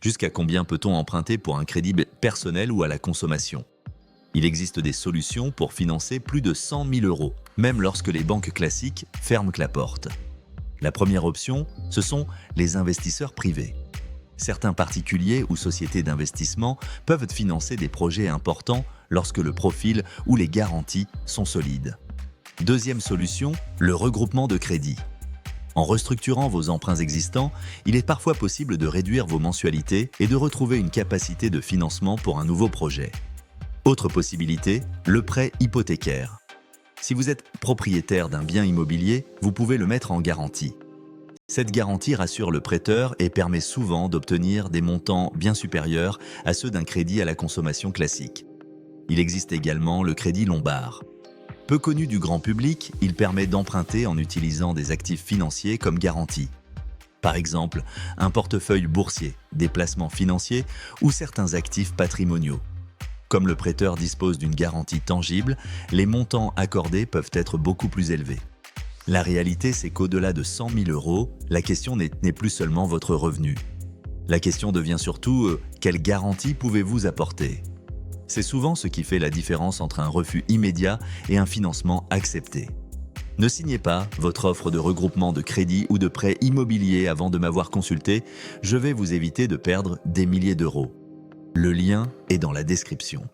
Jusqu'à combien peut-on emprunter pour un crédit personnel ou à la consommation? Il existe des solutions pour financer plus de 100 000 euros, même lorsque les banques classiques ferment la porte. La première option, ce sont les investisseurs privés. Certains particuliers ou sociétés d'investissement peuvent financer des projets importants lorsque le profil ou les garanties sont solides. Deuxième solution, le regroupement de crédits. En restructurant vos emprunts existants, il est parfois possible de réduire vos mensualités et de retrouver une capacité de financement pour un nouveau projet. Autre possibilité, le prêt hypothécaire. Si vous êtes propriétaire d'un bien immobilier, vous pouvez le mettre en garantie. Cette garantie rassure le prêteur et permet souvent d'obtenir des montants bien supérieurs à ceux d'un crédit à la consommation classique. Il existe également le crédit lombard. Peu connu du grand public, il permet d'emprunter en utilisant des actifs financiers comme garantie. Par exemple, un portefeuille boursier, des placements financiers ou certains actifs patrimoniaux. Comme le prêteur dispose d'une garantie tangible, les montants accordés peuvent être beaucoup plus élevés. La réalité, c'est qu'au-delà de 100 000 euros, la question n'est plus seulement votre revenu. La question devient surtout quelle garantie pouvez-vous apporter? C'est souvent ce qui fait la différence entre un refus immédiat et un financement accepté. Ne signez pas votre offre de regroupement de crédit ou de prêt immobilier avant de m'avoir consulté, je vais vous éviter de perdre des milliers d'euros. Le lien est dans la description.